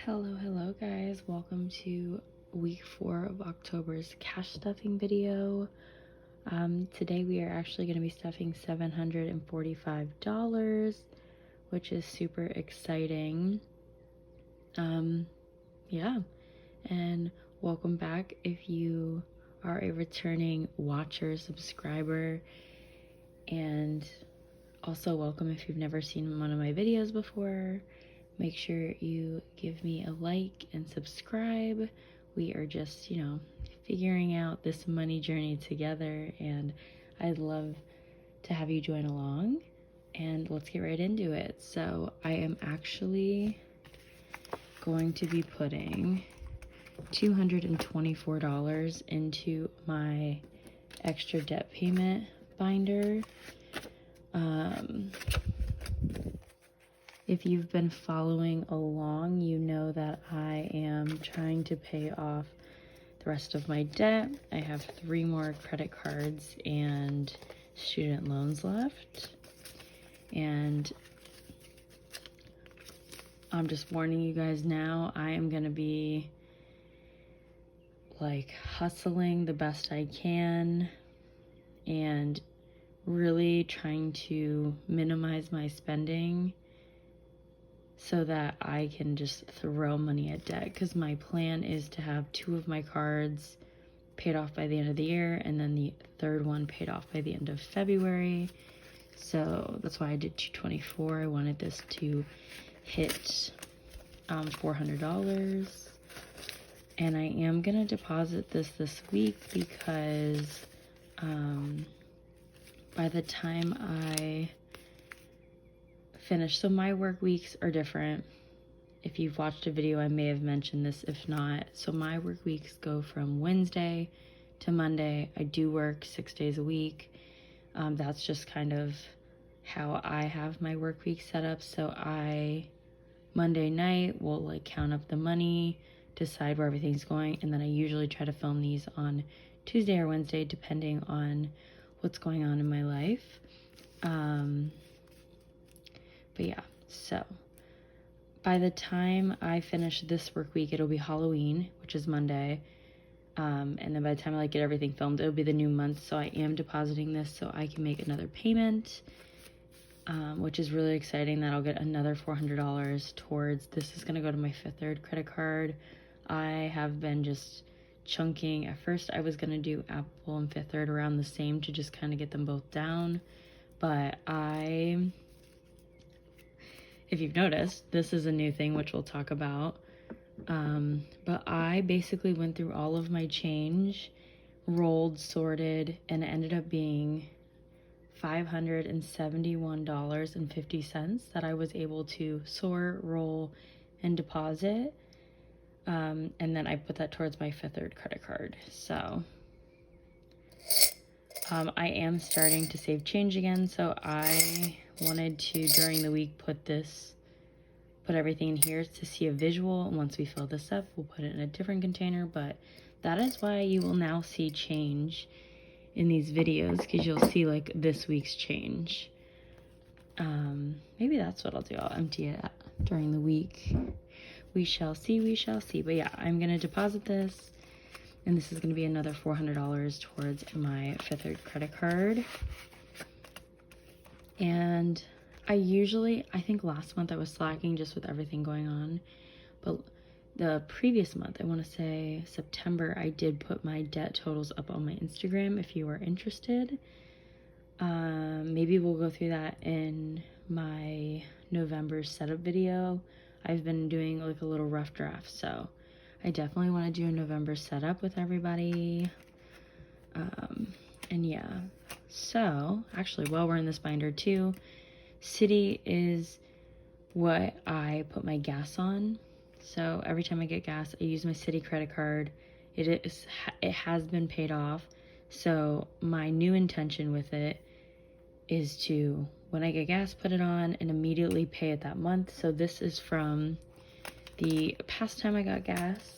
Hello guys, welcome to week 4 of October's cash stuffing video. Today we are actually going to be stuffing $745, which is super exciting. Yeah, and welcome back if you are a returning watcher, subscriber, and also welcome if you've never seen one of my videos before. Make sure you give me a like and subscribe. We are just, figuring out this money journey together, and I'd love to have you join along. And let's get right into it. So I am actually going to be putting $224 into my extra debt payment binder. If you've been following along, you know that I am trying to pay off the rest of my debt. I have 3 more credit cards and student loans left. And I'm just warning you guys now, I am going to be hustling the best I can and really trying to minimize my spending so that I can just throw money at debt, because my plan is to have 2 of my cards paid off by the end of the year and then the 3rd one paid off by the end of February. So that's why I did $224. I wanted this to hit $400, and I am gonna deposit this week because by the time I finish, so my work weeks are different. If you've watched a video, I may have mentioned this. If not, so my work weeks go from Wednesday to Monday. I do work 6 days a week. That's just kind of how I have my work week set up. So Monday night will count up the money, decide where everything's going, and then I usually try to film these on Tuesday or Wednesday depending on what's going on in my life. But yeah, so by the time I finish this work week, it'll be Halloween, which is Monday. And then by the time I get everything filmed, it'll be the new month. So I am depositing this so I can make another payment, which is really exciting that I'll get another $400 towards, this is going to go to my Fifth Third credit card. I have been just chunking. At first I was going to do Apple and Fifth Third around the same to just kind of get them both down. But if you've noticed, this is a new thing, which we'll talk about. But I basically went through all of my change, rolled, sorted, and it ended up being $571.50 that I was able to sort, roll, and deposit. And then I put that towards my Fifth Third credit card. So I am starting to save change again, so I wanted to, during the week, put everything in here to see a visual. And once we fill this up, we'll put it in a different container. But that is why you will now see change in these videos, because you'll see this week's change. Maybe that's what I'll do. I'll empty it during the week. We shall see. But yeah, I'm gonna deposit this, and this is gonna be another $400 towards my Fifth Third credit card. And I think last month I was slacking just with everything going on, but the previous month, I want to say September, I did put my debt totals up on my Instagram if you are interested. Maybe we'll go through that in my November setup video. I've been doing a little rough draft, so I definitely want to do a November setup with everybody. And yeah, so actually while we're in this binder too, Citi is what I put my gas on. So every time I get gas, I use my Citi credit card. It has been paid off. So my new intention with it is to, when I get gas, put it on and immediately pay it that month. So this is from the past time I got gas.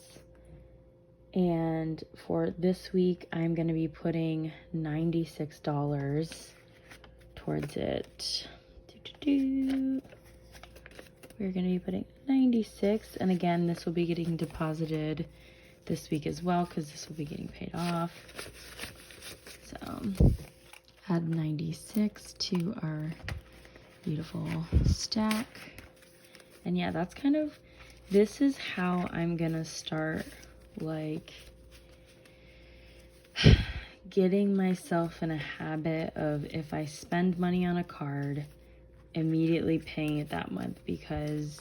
And for this week, I'm going to be putting $96 towards it. We're going to be putting $96. And again, this will be getting deposited this week as well, because this will be getting paid off. So add 96 to our beautiful stack. And yeah, that's kind of, this is how I'm gonna start, like, getting myself in a habit of, if I spend money on a card, immediately paying it that month. Because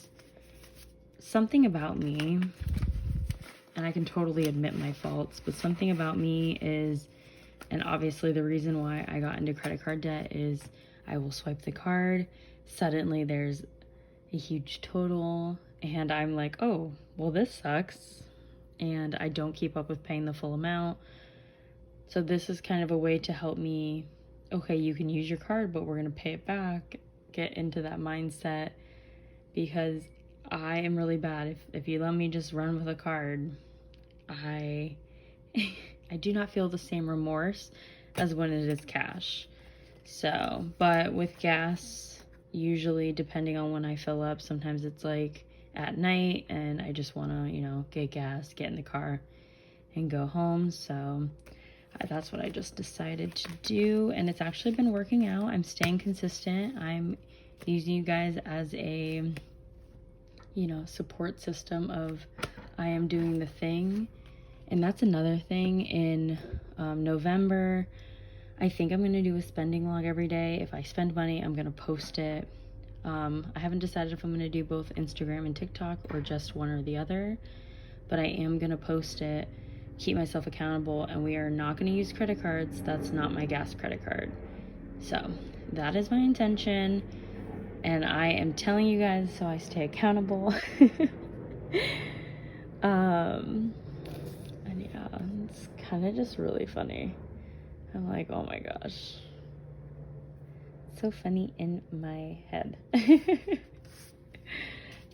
something about me, and I can totally admit my faults, but something about me is, and obviously the reason why I got into credit card debt is, I will swipe the card, suddenly there's a huge total, and I'm like, oh, well, this sucks, and I don't keep up with paying the full amount. So this is kind of a way to help me, okay, you can use your card, but we're gonna pay it back, get into that mindset, because I am really bad. If you let me just run with a card, I do not feel the same remorse as when it is cash. So, but with gas, usually depending on when I fill up, sometimes it's like at night and I just want to, you know, get gas, get in the car and go home. So that's what I just decided to do, and it's actually been working out. I'm staying consistent. I'm using you guys as a, you know, support system of, I am doing the thing. And that's another thing. In November, I think I'm gonna do a spending log every day. If I spend money, I'm gonna post it. I haven't decided if I'm gonna do both Instagram and TikTok or just one or the other, but I am gonna post it, keep myself accountable, and we are not gonna use credit cards. That's not my gas credit card. So that is my intention, and I am telling you guys so I stay accountable. And yeah, it's kind of just really funny. I'm like, oh my gosh, so funny in my head.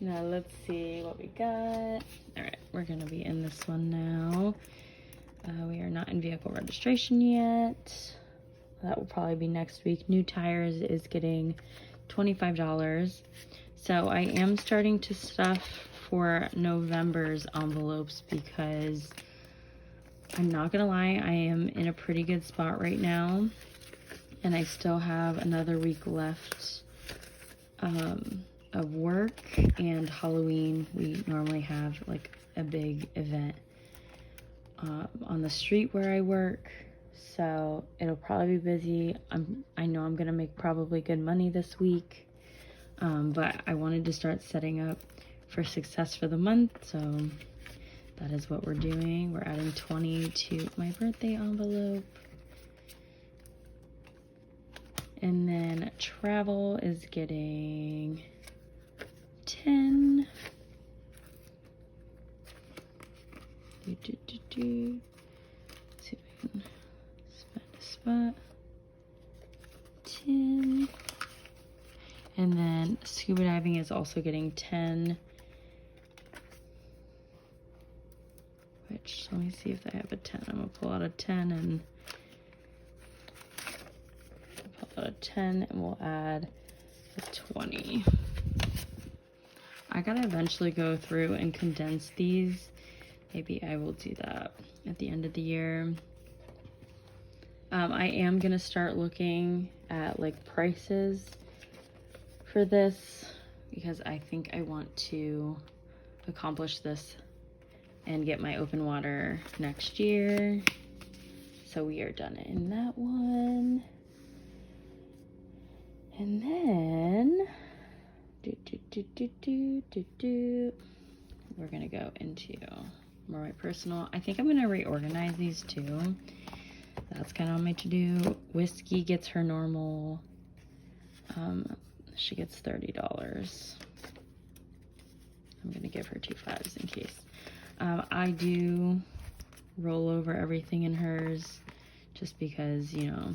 Now let's see what we got. All right, we're gonna be in this one now. We are not in vehicle registration yet. That will probably be next week. New tires is getting $25. So I am starting to stuff for November's envelopes, because I'm not gonna lie, I am in a pretty good spot right now, and I still have another week left of work, and Halloween, we normally have like a big event on the street where I work, so it'll probably be busy. I know I'm gonna make probably good money this week, but I wanted to start setting up for success for the month, so that is what we're doing. We're adding 20 to my birthday envelope. And then travel is getting 10. Let's see if I can spend a spot. 10. And then scuba diving is also getting 10. Which, let me see if I have a 10. I'm gonna pull out a 10 and we'll add a 20. I gotta eventually go through and condense these. Maybe I will do that at the end of the year. I am gonna start looking at like prices for this, because I think I want to accomplish this and get my open water next year. So we are done in that one. And then we're gonna go into more my personal. I think I'm gonna reorganize these too. That's kind of on my to-do. Whiskey gets her normal. She gets $30. I'm gonna give her 2 5s in case. I do roll over everything in hers, just because, you know,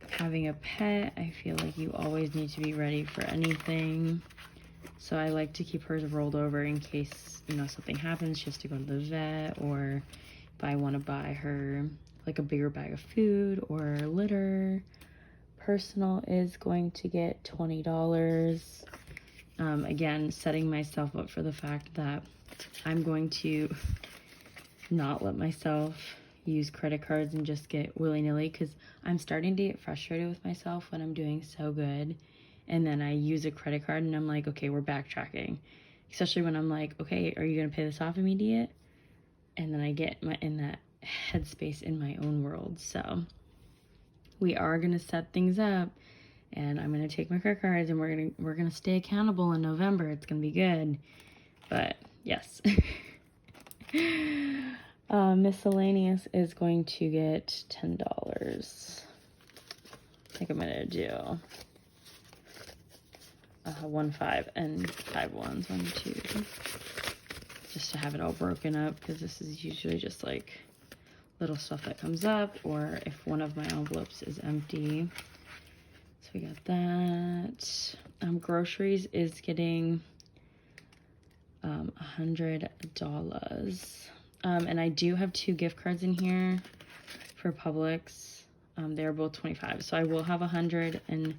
having a pet, I feel like you always need to be ready for anything. So I like to keep hers rolled over in case, you know, something happens, she has to go to the vet, or if I want to buy her like a bigger bag of food or litter. Personal is going to get $20. Again, setting myself up for the fact that I'm going to not let myself use credit cards and just get willy-nilly, because I'm starting to get frustrated with myself when I'm doing so good and then I use a credit card and I'm like, okay, we're backtracking. Especially when I'm like, okay, are you going to pay this off immediate? And then I get in that headspace in my own world. So we are going to set things up, and I'm going to take my credit cards and we're going to stay accountable in November. It's going to be good. But yes. Miscellaneous is going to get $10. I think I'm going to do 1 5 and 5 1s. 1 2, just to have it all broken up, because this is usually just like little stuff that comes up, or if one of my envelopes is empty. So we got that. Groceries is getting $100. And I do have 2 gift cards in here for Publix. They're both $25, so I will have $150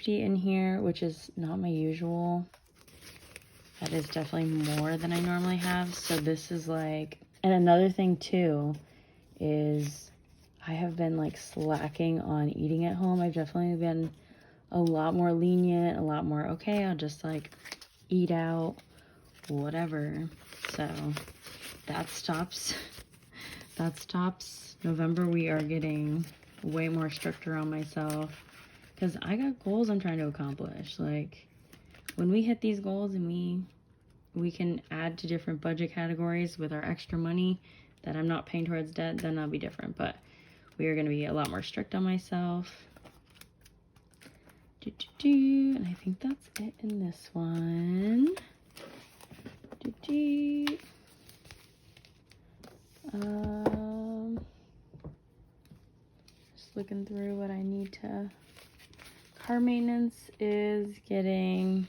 in here, which is not my usual. That is definitely more than I normally have. So this is like, and another thing too is I have been like slacking on eating at home. I've definitely been a lot more lenient, a lot more, okay, I'll just like eat out, whatever. So that stops. November, we are getting way more stricter on myself, because I got goals I'm trying to accomplish. Like, when we hit these goals and we can add to different budget categories with our extra money that I'm not paying towards debt, then that'll be different. But we are going to be a lot more strict on myself. And I think that's it in this one. Just looking through what I need to. Car maintenance is getting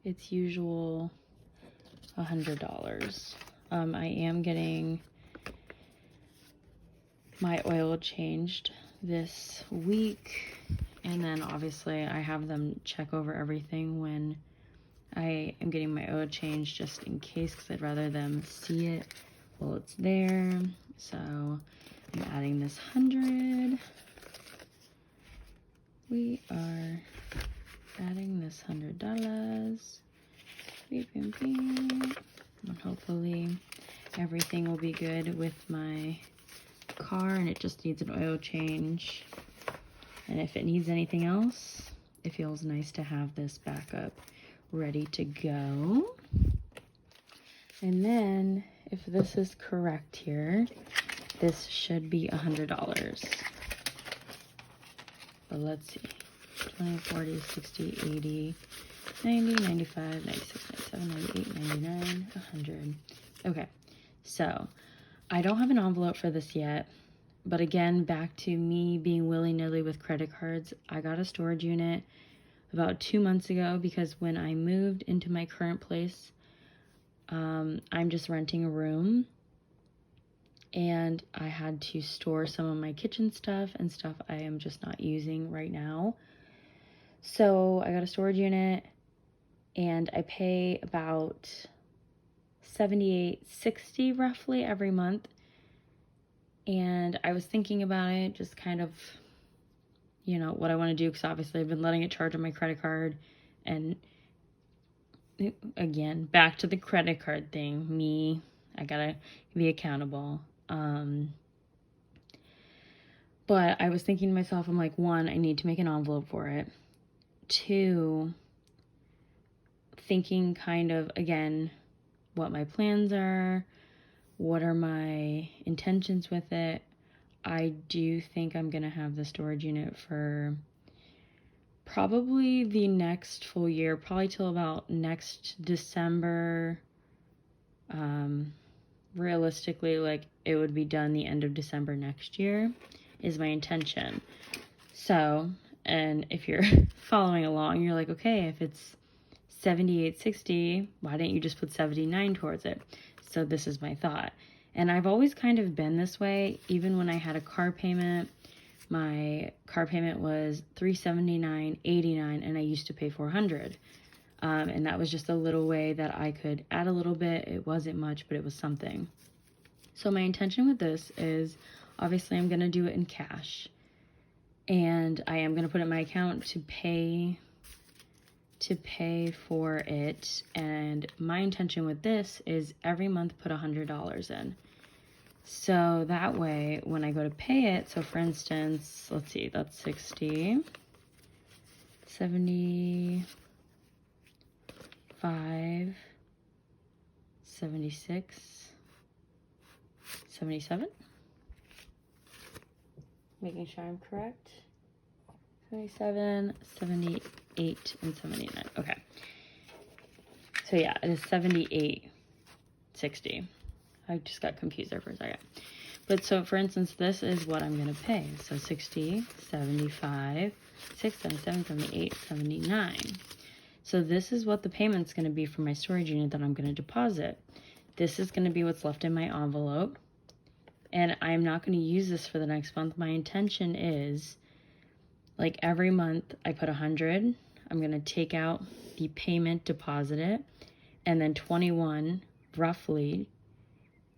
its usual $100. I am getting my oil changed this week, and then obviously I have them check over everything when I am getting my oil changed, just in case, because I'd rather them see it while it's there. So I'm adding this 100. We are adding this $100. Beep, beep, beep. And hopefully everything will be good with my car, and it just needs an oil change. And if it needs anything else, it feels nice to have this backup ready to go. And then, if this is correct here, this should be $100. But let's see. 20, 40, 60, 80, 90, 95, 96, 97, 98, 99, 100. Okay, so I don't have an envelope for this yet. But again, back to me being willy-nilly with credit cards. I got a storage unit about 2 months ago, because when I moved into my current place, I'm just renting a room, and I had to store some of my kitchen stuff and stuff I am just not using right now. So I got a storage unit, and I pay about $78.60 roughly every month. And I was thinking about it, just kind of, you know, what I want to do, because obviously I've been letting it charge on my credit card. And again, back to the credit card thing, I gotta be accountable. But I was thinking to myself, I'm like, 1, I need to make an envelope for it. 2, thinking kind of, again, what my plans are. What are my intentions with it? I do think I'm going to have the storage unit for probably the next full year, probably till about next December. Realistically, like, it would be done the end of December next year is my intention. So, and if you're following along, you're like, okay, if it's $78.60, why didn't you just put $79 towards it? So this is my thought. And I've always kind of been this way, even when I had a car payment. my car payment was $379.89, and I used to pay $400. And that was just a little way that I could add a little bit. It wasn't much, but it was something. So my intention with this is, obviously I'm going to do it in cash, and I am going to put it in my account to pay for it. And my intention with this is every month put $100 in. So that way, when I go to pay it, so for instance, let's see, that's 60, 75, 76, 77, making sure I'm correct, 77, 78, and 79. Okay. So yeah, it is 78.60. I just got confused there for a second. But so for instance, this is what I'm going to pay. So 60, 75, 6, 77, 78, 79. So this is what the payment's going to be for my storage unit that I'm going to deposit. This is going to be what's left in my envelope. And I'm not going to use this for the next month. My intention is, like, every month I put 100. I'm going to take out the payment, deposit it, and then 21, roughly,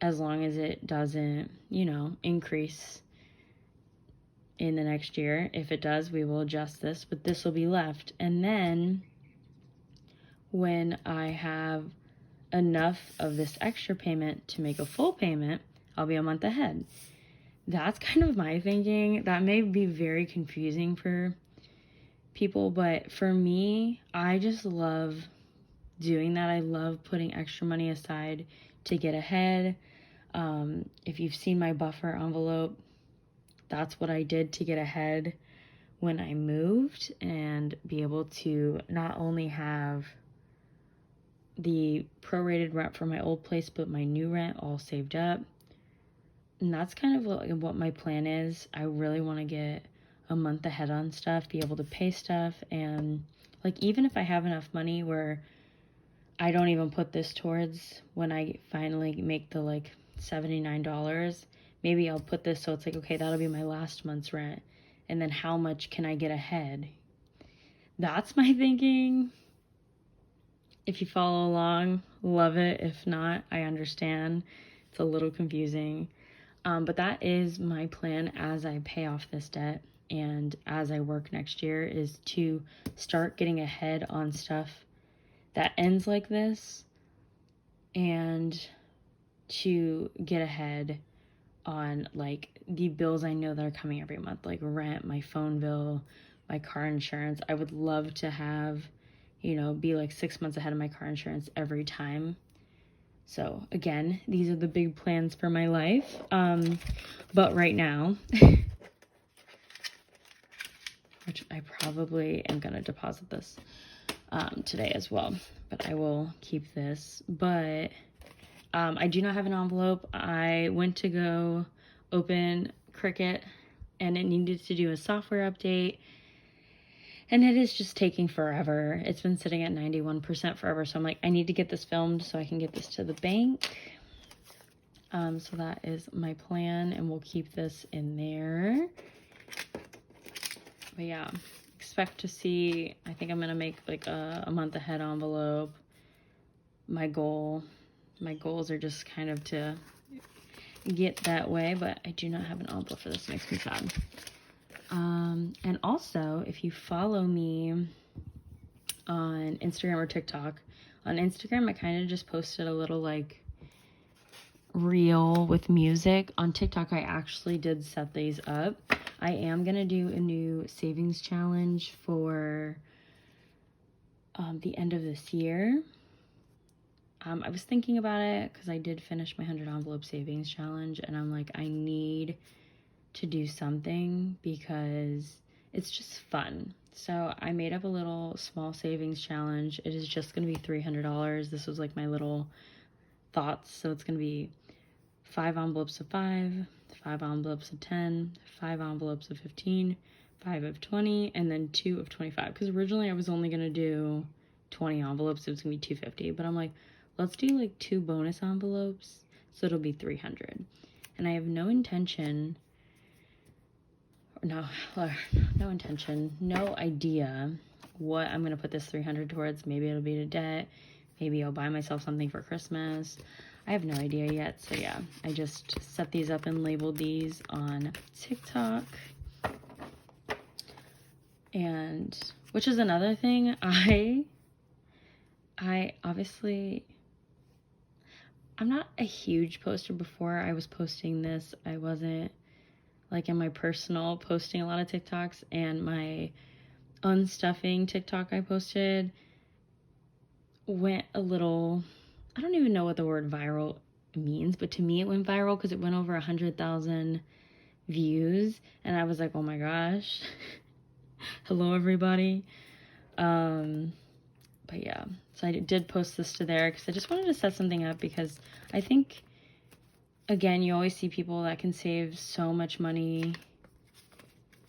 as long as it doesn't, you know, increase in the next year. If it does, we will adjust this, but this will be left. And then when I have enough of this extra payment to make a full payment, I'll be a month ahead. That's kind of my thinking. That may be very confusing for people, but for me, I just love doing that. I love putting extra money aside to get ahead. If you've seen my buffer envelope, that's what I did to get ahead when I moved, and be able to not only have the prorated rent for my old place, but my new rent all saved up. And that's kind of what my plan is. I really want to get a month ahead on stuff, be able to pay stuff, and like, even if I have enough money where I don't even put this towards when I finally make the like $79, maybe I'll put this so it's like, okay, that'll be my last month's rent, and then how much can I get ahead? That's my thinking. If you follow along, love it. If not, I understand. It's a little confusing. But that is my plan as I pay off this debt and as I work next year, is to start getting ahead on stuff that ends like this, and to get ahead on like the bills I know that are coming every month, like rent, my phone bill, my car insurance. I would love to have, you know, be like 6 months ahead of my car insurance every time. So again, these are the big plans for my life. But right now, which I probably am going to deposit this today as well, but I will keep this. But I do not have an envelope. I went to go open Cricut, and it needed to do a software update, and it is just taking forever. It's been sitting at 91% forever. So I'm like, I need to get this filmed so I can get this to the bank. So that is my plan, and we'll keep this in there. But yeah, expect to see, I think I'm going to make like a month ahead envelope. My goals are just kind of to get that way, but I do not have an envelope for this. It makes me sad. And also, if you follow me on Instagram or TikTok, on Instagram, I kind of just posted a little like reel with music. On TikTok, I actually did set these up. I am going to do a new savings challenge for the end of this year. I was thinking about it because I did finish my 100 envelope savings challenge, and I'm like, I need to do something because it's just fun. So I made up a little small savings challenge. It is just going to be $300. This was like my little thoughts. So it's going to be 5 envelopes of 5, 5 envelopes of 10, 5 envelopes of 15, 5 of 20, and then 2 of 25. Because originally I was only going to do 20 envelopes. It was going to be $250. But I'm like, let's do like 2 bonus envelopes. So it'll be $300. And I have no intention, no intention, no idea what I'm gonna put this 300 towards. Maybe it'll be to debt. Maybe I'll buy myself something for Christmas. I have no idea yet. So yeah, I just set these up and labeled these on TikTok. And which is another thing, I obviously, I'm not a huge poster. Before I was posting this, I wasn't like in my personal posting a lot of TikToks, and my unstuffing TikTok I posted went a little, I don't even know what the word viral means, but to me it went viral because it went over 100,000 views, and I was like, oh my gosh. Hello everybody. But yeah, so I did post this to there because I just wanted to set something up, because I think, again, you always see people that can save so much money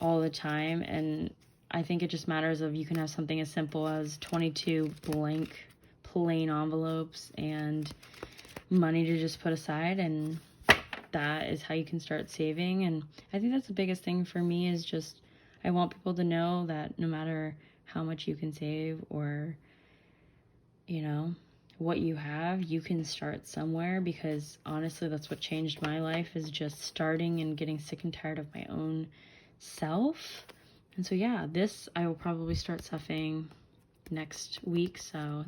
all the time, and I think it just matters of you can have something as simple as 22 blank plain envelopes and money to just put aside, and that is how you can start saving. And I think that's the biggest thing for me, is just I want people to know that no matter how much you can save, or you know what you have, you can start somewhere, because honestly that's what changed my life, is just starting and getting sick and tired of my own self. And so yeah, this I will probably start stuffing next week, so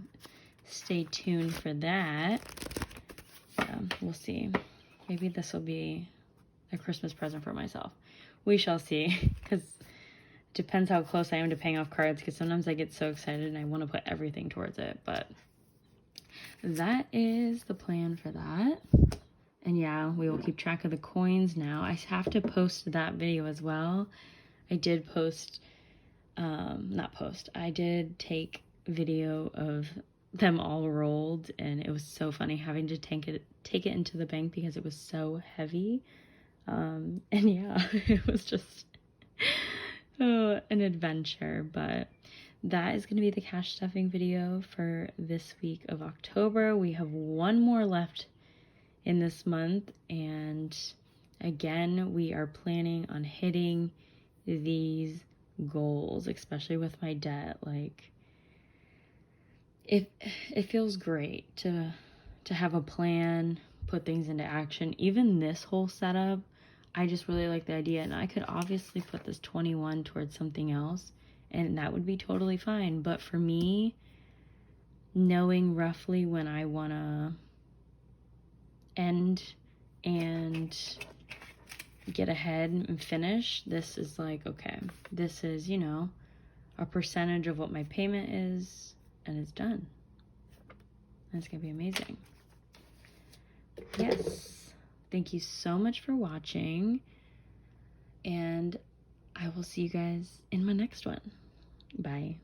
stay tuned for that. We'll see, maybe this will be a Christmas present for myself. We shall see, because it depends how close I am to paying off cards, because sometimes I get so excited and I want to put everything towards it. But that is the plan for that. And yeah, we will keep track of the coins now. I have to post that video as well. I did post, I did take video of them all rolled, and it was so funny having to take it into the bank because it was so heavy. And yeah, it was just an adventure. But that is going to be the cash stuffing video for this week of October. We have one more left in this month, and again, we are planning on hitting these goals, especially with my debt. Like, it feels great to have a plan, put things into action. Even this whole setup, I just really like the idea, and I could obviously put this 21 towards something else, and that would be totally fine. But for me, knowing roughly when I want to end and get ahead and finish, this is like, okay, this is, a percentage of what my payment is, and it's done. That's gonna be amazing. Yes, thank you so much for watching, and I will see you guys in my next one. Bye.